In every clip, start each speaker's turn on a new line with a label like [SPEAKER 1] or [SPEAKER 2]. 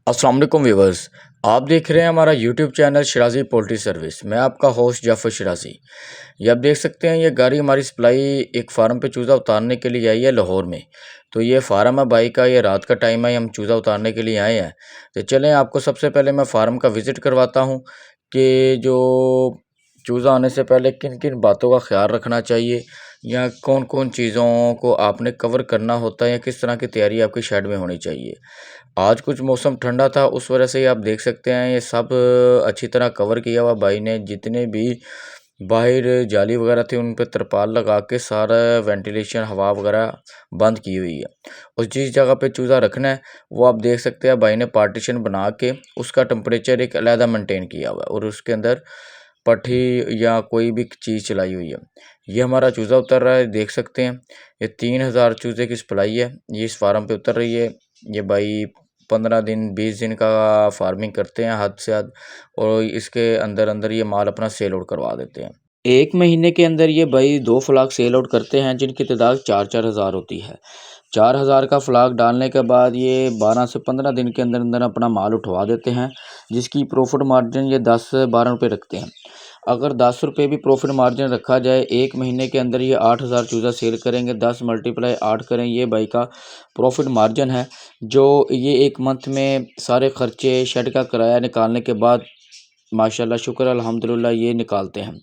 [SPEAKER 1] अस्सलाम वालेकुम व्यूवर्स। आप देख रहे हैं हमारा यूट्यूब चैनल शराजी पोल्ट्री सर्विस। मैं आपका होस्ट जाफ़र शराजी। ये आप देख सकते हैं, ये गाड़ी हमारी सप्लाई एक फार्म पे चूज़ा उतारने के लिए आई है लाहौर में। तो ये फार्म है भाई का, ये रात का टाइम है, हम चूज़ा उतारने के लिए आए हैं। तो चलें आपको सबसे पहले मैं फार्म का विज़िट करवाता हूँ कि जो चूज़ा आने से पहले किन किन बातों का ख्याल रखना चाहिए, या कौन कौन चीज़ों को आपने कवर करना होता है, या किस तरह की तैयारी आपकी शेड में होनी चाहिए। आज कुछ मौसम ठंडा था, उस वजह से आप देख सकते हैं ये सब अच्छी तरह कवर किया हुआ भाई ने। जितने भी बाहर जाली वगैरह थी उन पे तरपाल लगा के सारा वेंटिलेशन हवा वगैरह बंद की हुई है। और जिस जगह पे चूज़ा रखना है वो आप देख सकते हैं भाई ने पार्टीशन बना के उसका टेम्परेचर एक अलहदा मेंटेन किया हुआ है, और उसके अंदर पट्टी या कोई भी चीज़ चलाई हुई है। ये हमारा चूज़ा उतर रहा है, देख सकते हैं ये 3000 चूज़े की सप्लाई है, ये इस फार्म पे उतर रही है। ये भाई 15 दिन 20 दिन का फार्मिंग करते हैं हद से हद, और इसके अंदर अंदर ये माल अपना सेल आउट करवा देते हैं। एक महीने के अंदर ये भाई 2 फ्लाग सेल आउट करते हैं, जिनकी तादाद 4-4 हज़ार होती है। 4000 का फ्लाग डालने के बाद ये 12 से 15 दिन के अंदर अंदर अपना माल उठवा देते हैं, जिसकी प्रॉफिट मार्जिन ये 10 से 12 रुपये रखते हैं। अगर 10 रुपये भी प्रॉफिट मार्जिन रखा जाए, एक महीने के अंदर ये 8000 चूज़ा सेल करेंगे। 10 मल्टीप्लाई 8 करें, ये भाई का प्रॉफिट मार्जिन है, जो ये एक मंथ में सारे खर्चे शेड का किराया निकालने के बाद माशाल्लाह शुक्र अल्हम्दुलिल्लाह ये निकालते हैं।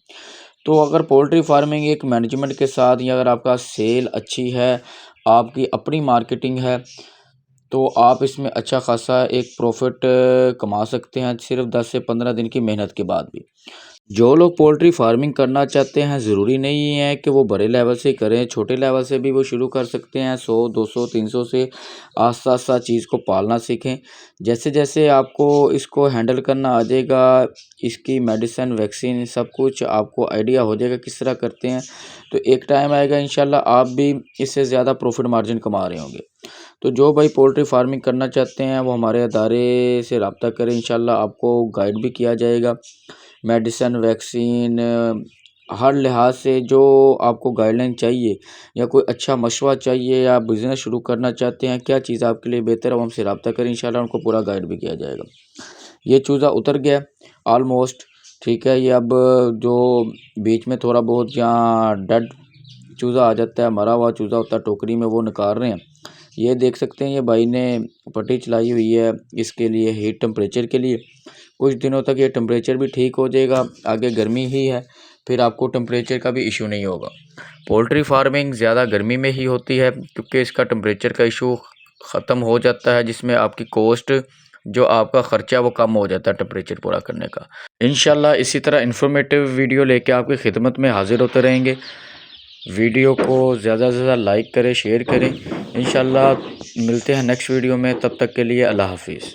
[SPEAKER 1] तो अगर पोल्ट्री फार्मिंग एक मैनेजमेंट के साथ, या अगर आपका सेल अच्छी है, आपकी अपनी मार्केटिंग है, तो आप इसमें अच्छा खासा एक प्रॉफिट कमा सकते हैं, सिर्फ 10 से 15 दिन की मेहनत के बाद भी। जो लोग पोल्ट्री फार्मिंग करना चाहते हैं, ज़रूरी नहीं है कि वो बड़े लेवल से करें, छोटे लेवल से भी वो शुरू कर सकते हैं। 100 200 300 से आस्ता आस्ता चीज़ को पालना सीखें। जैसे जैसे आपको इसको हैंडल करना आ जाएगा, इसकी मेडिसिन वैक्सीन सब कुछ आपको आइडिया हो जाएगा किस तरह करते हैं, तो एक टाइम आएगा इंशाल्लाह आप भी इससे ज़्यादा प्रॉफिट मार्जिन कमा रहे होंगे। तो जो भाई पोल्ट्री फार्मिंग करना चाहते हैं वो हमारे अदारे से रब्ता करें, इंशाल्लाह आपको गाइड भी किया जाएगा। मेडिसिन वैक्सीन हर लिहाज से जो आपको गाइडलाइन चाहिए, या कोई अच्छा मशवरा चाहिए, या बिज़नेस शुरू करना चाहते हैं, क्या चीज़ आपके लिए बेहतर है, वो हमसे रब्ता करें, इंशाल्लाह उनको पूरा गाइड भी किया जाएगा। ये चूज़ा उतर गया ऑलमोस्ट, ठीक है। ये अब जो बीच में थोड़ा बहुत यहाँ डेड चूज़ा आ जाता है, मरा हुआ चूज़ा होता है टोकरी में, वो निकाल रहे हैं। ये देख सकते हैं ये भाई ने पट्टी चलाई हुई है इसके लिए, हीट टेम्परेचर के लिए। कुछ दिनों तक ये टेम्परेचर भी ठीक हो जाएगा, आगे गर्मी ही है, फिर आपको टेम्परेचर का भी इशू नहीं होगा। पोल्ट्री फार्मिंग ज़्यादा गर्मी में ही होती है, क्योंकि इसका टेम्परेचर का इशू ख़त्म हो जाता है, जिसमें आपकी कॉस्ट जो आपका ख़र्चा वो कम हो जाता है टेम्परेचर पूरा करने का। इंशाल्लाह इसी तरह इन्फॉर्मेटिव वीडियो लेके आपकी खिदमत में हाज़िर होते रहेंगे। वीडियो को ज़्यादा से ज़्यादा लाइक करें, शेयर करें। इंशाल्लाह मिलते हैं नेक्स्ट वीडियो में, तब तक के लिए अल्लाह हाफिज़।